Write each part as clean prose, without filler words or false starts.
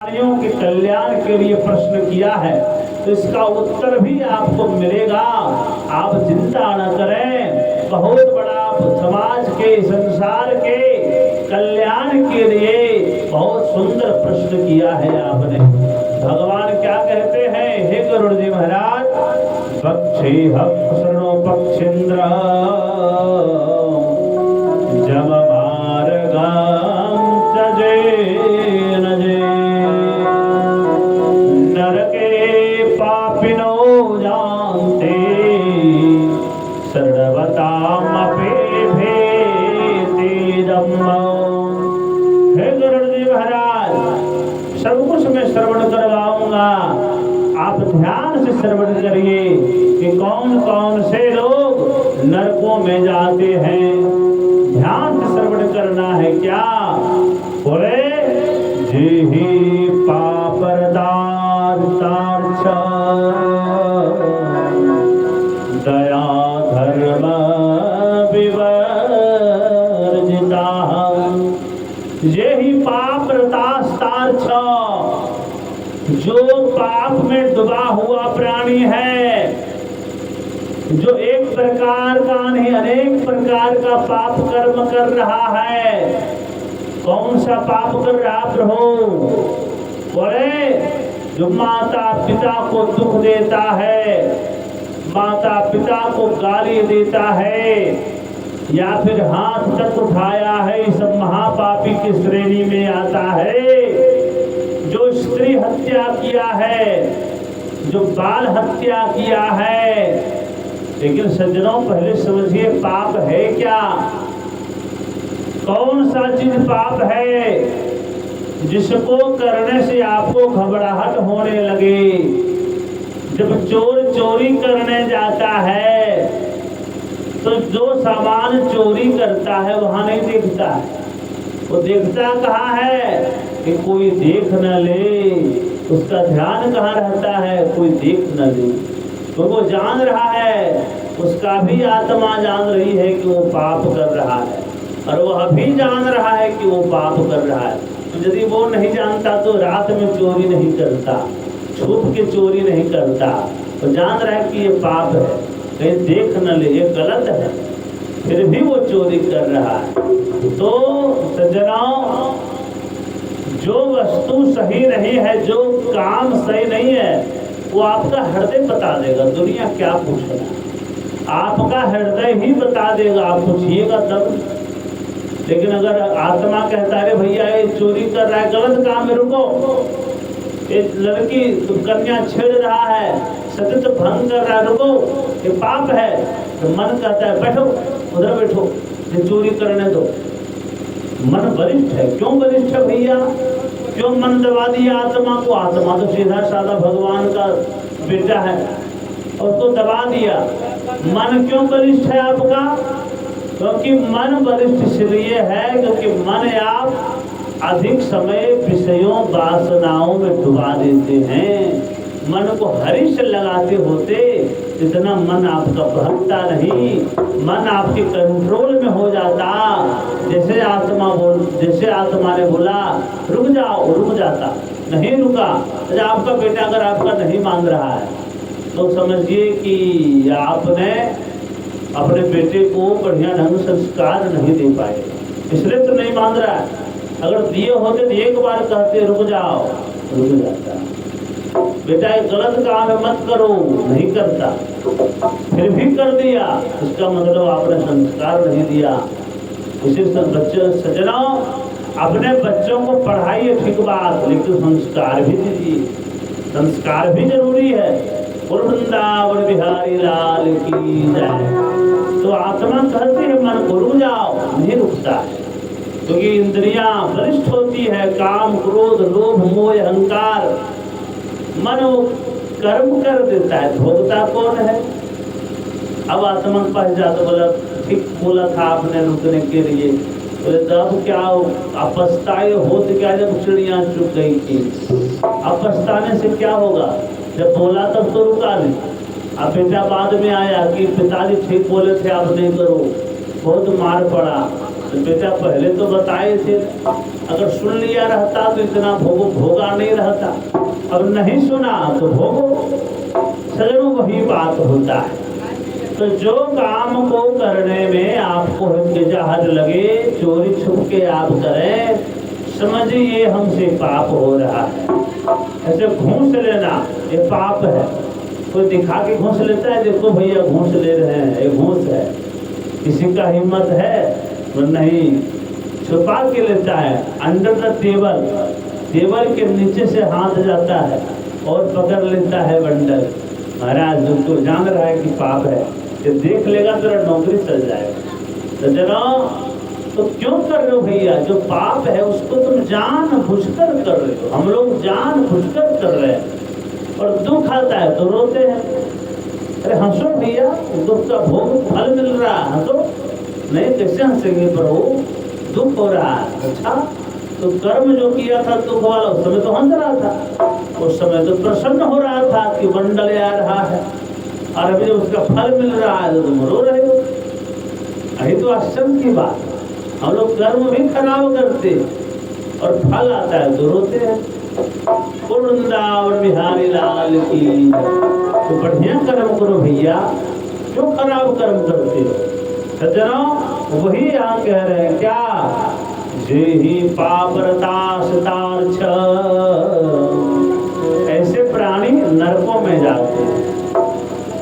प्राणियों के कल्याण के लिए प्रश्न किया है, तो इसका उत्तर भी आपको मिलेगा। आप चिंता न करें। बहुत बड़ा समाज के, संसार के कल्याण के लिए बहुत सुंदर प्रश्न किया है आपने। भगवान क्या कहते हैं? हे गरुड़ जी महाराज, पक्षेहं शरणो पक्षेन्द्र जम मार्गं त्यजेन जे नरके पापिनो जानते सर्वतामपि भेदेदम्। हे गरुड़ जी महाराज, सब कुछ मैं श्रवण करवाऊंगा, आप ध्यान से श्रवण करिए कि कौन कौन से लोग नरकों में जाते हैं। ध्यान से श्रवण करना है। क्या बोले? जेहि पाप दया धर्म विवर्जिता, जेहि पाप रतास्तार्थ, जो पाप में डूबा हुआ प्राणी है, जो एक प्रकार का नहीं अनेक प्रकार का पाप कर्म कर रहा है। कौन सा पाप कर रहा प्रभु? बोले, जो माता पिता को दुख देता है, माता पिता को गाली देता है, या फिर हाथ तक उठाया है, इस सब महापापी की श्रेणी में आता है। जो स्त्री हत्या किया है, जो बाल हत्या किया है। लेकिन सज्जनों, पहले समझिए पाप है क्या? कौन सा चीज पाप है जिसको करने से आपको घबराहट होने लगे? जब चोर चोरी करने जाता है तो जो सामान चोरी करता है वहां नहीं देखता है। वो देखता कहाँ है कि कोई देख न ले। उसका ध्यान कहाँ रहता है? कोई देख न ले। तो वो जान रहा है, उसका भी आत्मा जान रही है कि वो पाप कर रहा है, और वह भी जान रहा है कि वो पाप कर रहा है। तो यदि वो नहीं जानता तो रात में चोरी नहीं करता, छुप के चोरी नहीं करता। तो जान रहा है कि ये पाप है, कहीं देख न ले, ये गलत है, फिर भी वो चोरी कर रहा है। तो सज्जनों, जो वस्तु सही नहीं है, जो काम सही नहीं है, वो आपका हृदय बता देगा। दुनिया क्या पूछना, आपका हृदय ही बता देगा। आप पूछिएगा तब। लेकिन अगर आत्मा कहता है भैया ये चोरी कर रहा है, गलत काम है, रुको, एक लड़की कन्या छेड़ रहा है, सत्य भंग कर रहा है, रुको, ये पाप है, तो मन कहता है बैठो, उधर बैठो, ये चोरी करने दो। मन वरिष्ठ है। क्यों वरिष्ठ है भैया? क्यों मन दबा दिया आत्मा को? आत्मा तो सीधा साधा भगवान का बेटा है, और उसको दबा दिया। मन क्यों वरिष्ठ है आपका? क्योंकि मन वरिष्ठ इसलिए है क्योंकि मन आप अधिक समय विषयों वासनाओं में डुबा देते हैं। मन को हरीश लगाते होते इतना मन आपका बहकता नहीं, मन आपके कंट्रोल में हो जाता। जैसे आत्मा ने बोला रुक जाओ, रुक जाता, नहीं रुका। अच्छा, आपका बेटा अगर आपका नहीं मान रहा है तो समझिए कि आपने अपने बेटे को बढ़िया ढंग संस्कार नहीं दे पाए, इसलिए तो नहीं मान रहा है। अगर दिए होते तो एक बार कहते रुक जाओ, रुक जाता। बेटा ये गलत काम है, मत करो, नहीं करता, फिर भी कर दिया, इसका मतलब आपने संस्कार नहीं दिया। इसी बच्चे सज्जनों, अपने बच्चों को पढ़ाइए ठीक बात, लेकिन संस्कार भी दीजिए। संस्कार भी जरूरी है। वृंदावन बिहारी लाल की जय। तो आत्मा कहती है मन को रुक जाओ, नहीं रुकता है, क्योंकि इंद्रियां वरिष्ठ होती है। काम, क्रोध, लोभ, मोह, अहंकार, मन कर्म कर देता है। भोगता कौन है? अब आत्मा के पास जाता, बोला ठीक बोला था आपने रुकने के लिए। बोले तब क्या अपस्ताए होते क्या जब चिड़िया चुप गई थी? अपस्ताने से क्या होगा? जब बोला तब तो रुका नहीं। अब बेटा बाद में आया कि पिताजी ठीक बोले थे, आप नहीं करो, बहुत मार पड़ा, तो बेटा पहले तो बताए थे, अगर सुन लिया रहता तो इतना भोगा नहीं रहता, अब नहीं सुना तो भोगो। सजनों वही बात होता है। तो जो काम को करने में आपको हिचकिचाहट लगे, चोरी छुप के आप करें, समझिए हमसे पाप हो रहा है। ऐसे घूस लेना ये पाप है। कोई दिखा के घूस लेता है, देखो भैया घूस ले रहे हैं, ये घूस है। किसी का हिम्मत है तो नहीं, छुपा के लेता है, अंडर द टेबल, टेबल के नीचे से हाथ जाता है और पकड़ लेता है बंडल। महाराज तो जान रहा है कि पाप है, कि देख लेगा तेरा नौकरी चल जाएगा। तो जरा तो क्यों कर रहे हो भैया? जो पाप है उसको तुम जान बुझकर कर रहे हो, हम लोग जान बुझकर कर रहे हैं। और दुख आता है तो रोते हैं, अरे हंसो भैया, दुख का भोग फल मिल रहा है, हंसो। नहीं, कैसे हंसेंगे प्रभु, दुख हो रहा है। अच्छा, तो कर्म जो किया था दुख वाला, उस समय तो हंस रहा था, उस समय तो प्रसन्न हो रहा था कि बंडल आ रहा है, और अभी उसका फल मिल रहा है तो तुम रो रहे हो। यही तो आश्चर्य की बात। हम लोग कर्म भी खराब करते और फल आता है तो रोते हैं। वृंदावन बिहारी लाल की। तो बढ़िया कर्म करो भैया, क्यों खराब कर्म करते हो? सज्जनों वही यहाँ कह रहे हैं क्या, जे ही पापरताश तार्छ, ऐसे प्राणी नरकों में जाते हैं।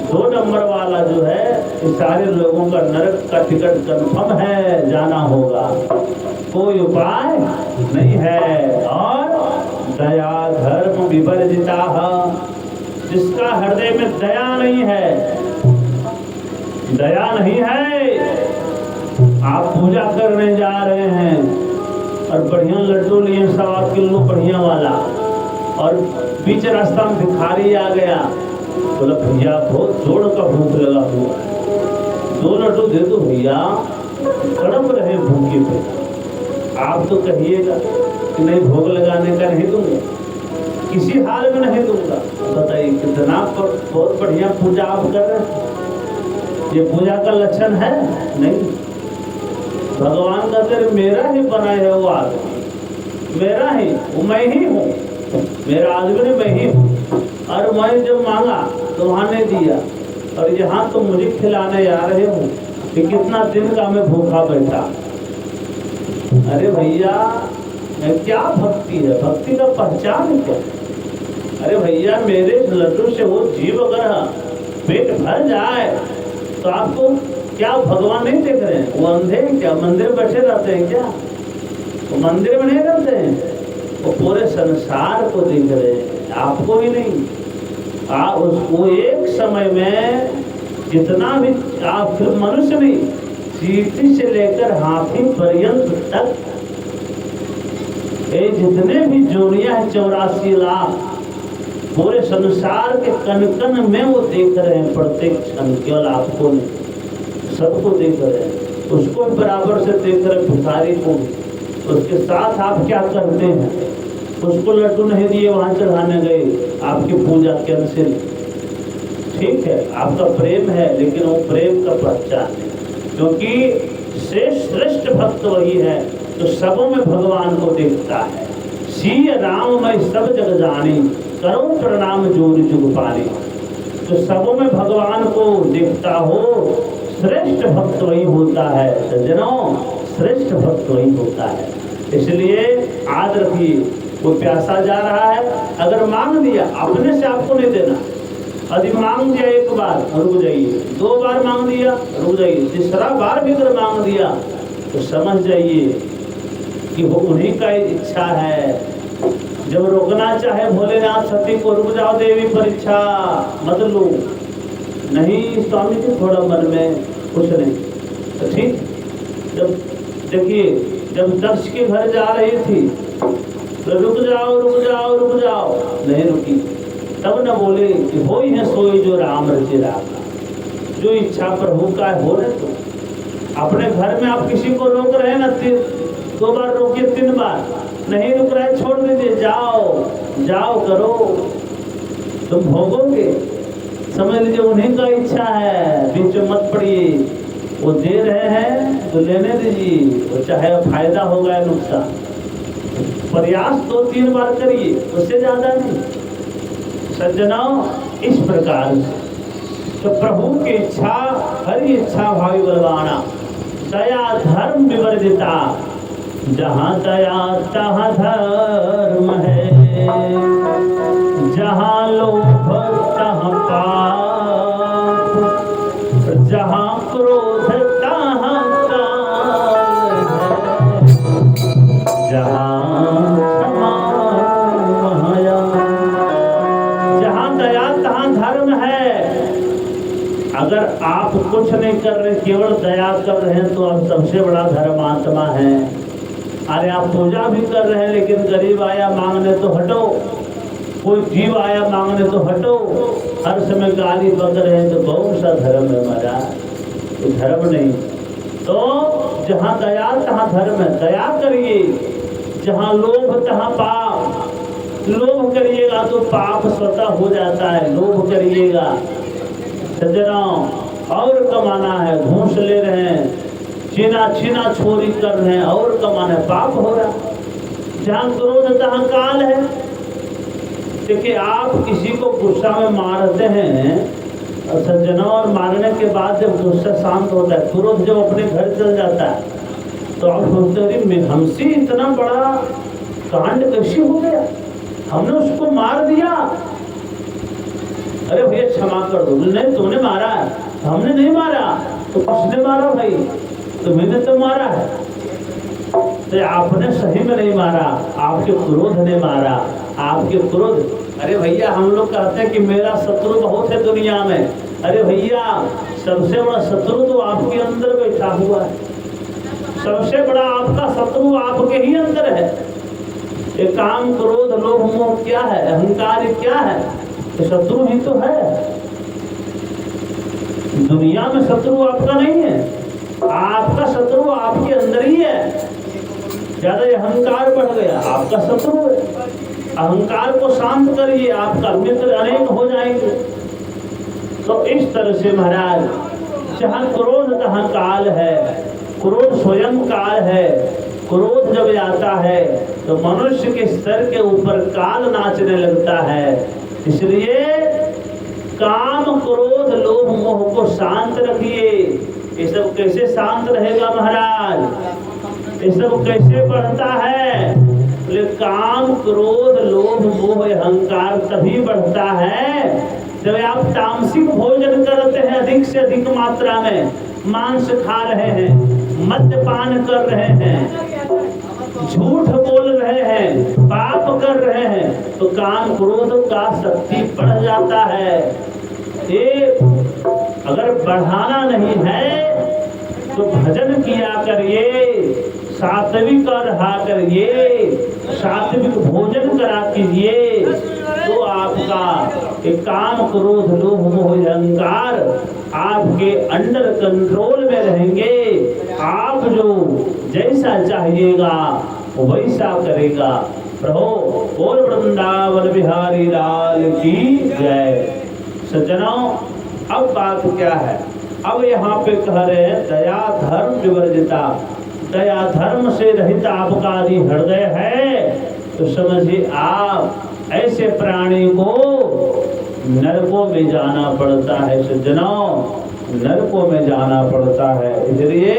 2 नंबर वाला जो है, इस सारे लोगों का नरक का टिकट कंफर्म है, जाना होगा, कोई उपाय नहीं है। और दया धर्म विवर्जिता, जिसका हृदय में दया नहीं है, दया नहीं है, आप पूजा करने जा रहे हैं और बढ़िया लड्डू लिए 1.25 किलो बढ़िया वाला, और बीच रास्ता में भिखारी आ गया, बोला भैया बहुत जोड़ का भूख लगा हुआ है, 2 लड्डू दे दो भैया, तड़प रहे भूखे पे। आप तो कहिएगा कि नहीं, भोग लगाने का नहीं दूंगा, किसी हाल में नहीं दूंगा। बताइए कितना बहुत बढ़िया पूजा आप कर रहे हैं, ये पूजा का लक्षण है? नहीं। भगवान का तेरे मेरा ही बनाया है वो आदमी, मेरा ही, वो मैं ही हूँ, मेरा आदमी मैं ही हूँ। और मैं जब मांगा तो वहाँ नहीं दिया, और यहाँ तो मुझे खिलाने आ रहे हो कि कितना दिन का मैं भूखा बैठा। अरे भैया क्या भक्ति है? भक्ति का पहचान क्या? अरे भैया मेरे लड्डू से वो जीव अगर पेट भर जाए तो आपको क्या भगवान नहीं देख रहे हैं? वो अंधे क्या मंदिर में बैठे रहते हैं क्या? वो मंदिर में नहीं रहते हैं, वो पूरे संसार को देख रहे हैं, आपको ही नहीं। उसको एक समय में जितना भी आप मनुष्य नहीं, चींटी से लेकर हाथी पर्यंत तक ये जितने भी जोड़ियां हैं 84 लाख, पूरे संसार के कण कण में वो देख रहे हैं, प्रत्येक क्षण, केवल आपको नहीं, सबको देख रहे हैं। उसको बराबर से देख रहे, भिखारी को। उसके साथ आप क्या करते हैं? उसको लड्डू नहीं दिए, वहां चढ़ाने गए, आपकी पूजा कैंसिल। ठीक है, आपका प्रेम है, लेकिन वो प्रेम का पहचान है, क्योंकि श्रेष्ठ भक्त वही है जो सबों में भगवान को देखता है। सीय राम मैं सब जग जानी, करो प्रणाम जोर जुग पानी। तो सबों में भगवान को देखता हो, श्रेष्ठ भक्त वही होता है। सज्जनों, श्रेष्ठ भक्त वही होता है। इसलिए याद रखिए, वो प्यासा जा रहा है, अगर मांग दिया, अपने से आपको नहीं देना। यदि मांग दिया 1 बार, रुक जाइए, 2 बार मांग दिया, रुक जाइए, 3रा बार भी अगर मांग दिया तो समझ जाइए कि वो उन्हीं का इच्छा है। जब रोकना चाहे भोलेनाथ सती को, रुक जाओ देवी परीक्षा मत लो, नहीं स्वामी जी थोड़ा मन में कुछ नहीं, तो ठीक। जब देखिए, जब दक्ष के घर जा रही थी तो रुक जाओ रुक जाओ रुक जाओ, नहीं रुकी, तब न बोले कि हो ही है सोई जो राम रचे राखा। जो इच्छा प्रभु का हो रहे, तो अपने घर में आप किसी को रोक रहे हैं ना, 2 बार रोकिए, 3 बार नहीं रुक रहा है, छोड़ दीजिए, जाओ जाओ करो, तुम भोगोगे। समझ लीजिए उन्हीं का इच्छा है, बीच में मत पड़िए। वो दे रहे हैं तो लेने दीजिए, वो चाहे फायदा होगा या नुकसान, प्रयास 2-3 बार करिए, उससे ज्यादा नहीं। सज्जनों, इस प्रकार से तो प्रभु की इच्छा हरि इच्छा भावी बलवाना, दया धर्म विवर्जिता, जहाँ दया तहाँ धर्म है, जहाँ लोभ तहाँ पाप, जहाँ क्रोध तहाँ काल है, जहाँ क्षमा माया, जहाँ दया तहाँ धर्म है। अगर आप कुछ नहीं कर रहे, केवल दया कर रहे हैं, तो आप सबसे बड़ा धर्मात्मा है। अरे आप पूजा भी कर रहे हैं, लेकिन गरीब आया मांगने तो हटो, कोई जीव आया मांगने तो हटो, हर समय गाली बक रहे हैं, तो बहुत सा धर्म है हमारा, तो धर्म नहीं। तो जहाँ दया तहाँ धर्म है, दया करिए। जहाँ लोभ तहाँ पाप, लोभ करिएगा तो पाप स्वतः हो जाता है। लोभ करिएगा, सज्जनों, और कमाना है, घूस ले रहे हैं, छीना छोरी कर रहे हैं, और कमाना है, पाप हो रहा। जहाँ क्रोध तहाँ काल है। देखिए, आप किसी को गुस्सा में मारते हैं, और सज्जनों, और मारने के बाद जब गुस्सा शांत होता है, क्रोध जब अपने घर चल जाता है, तो आप सोचते हैं हमसे इतना बड़ा कांड कैसे हो गया, हमने उसको मार दिया। अरे भैया क्षमा कर दो। नहीं, तुमने मारा है, हमने नहीं मारा। तो किसने मारा भाई? तुम्हें तो मारा है। तो आपने सही में नहीं मारा, आपके क्रोध ने मारा, आपके क्रोध। अरे भैया, हम लोग कहते हैं कि मेरा शत्रु बहुत है दुनिया में। अरे भैया, सबसे बड़ा शत्रु तो आपके अंदर बैठा हुआ है। सबसे बड़ा आपका शत्रु आपके ही अंदर है। ये काम, क्रोध, लोभ, मोह क्या है? अहंकार क्या है? शत्रु ही तो है। दुनिया में शत्रु आपका नहीं है, आपका शत्रु आपके अंदर ही है। ज्यादा अहंकार बढ़ गया, आपका शत्रु है। अहंकार को शांत करिए, आपका मित्र अनेक हो जाएंगे। तो इस तरह से महाराज, जहाँ क्रोध तहाँ काल है, क्रोध स्वयं काल है। क्रोध जब आता है तो मनुष्य के सर के ऊपर काल नाचने लगता है। इसलिए काम, क्रोध, लोभ, मोह को शांत रखिए। ये सब कैसे शांत रहेगा महाराज? ये सब कैसे बढ़ता है? बोले काम, क्रोध, लोभ, मोह, अहंकार तभी बढ़ता है जब आप तामसिक भोजन करते हैं, अधिक से अधिक मात्रा में मांस खा रहे हैं, मद्यपान कर रहे हैं, झूठ बोल रहे हैं, पाप कर रहे हैं, तो काम, क्रोध का शक्ति बढ़ जाता है। ये अगर बढ़ाना नहीं है तो भजन किया करिए, सात्विक रहा करिए, सात्विक भोजन करा कीजिए, तो आपका एक काम, क्रोध, लोभ, मोह, अहंकार आपके अंडर कंट्रोल में रहेंगे। आप जो जैसा चाहिएगा वैसा करेगा। प्रभु बोल वृंदावन बिहारी लाल की जय। सज्जनों, अब बात क्या है? अब यहाँ पे कह रहे हैं दया धर्म विवर्जिता। दया धर्म से रहित आपका यदि हृदय है तो समझिए आप ऐसे प्राणी को नरकों में जाना पड़ता है। सज्जनों, नरकों में जाना पड़ता है। इसलिए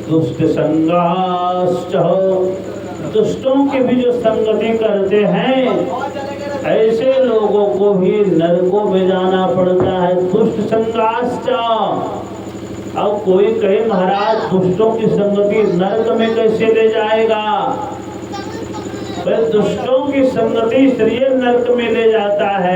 दुष्ट संगाश्च, दुष्टों की भी जो संगति करते हैं ऐसे लोगों को भी नरकों में जाना पड़ता है। दुष्ट संगाश्च। अब कोई कहे महाराज दुष्टों की संगति नरक में कैसे ले जाएगा? दुष्टों की संगति इसलिए नरक में ले जाता है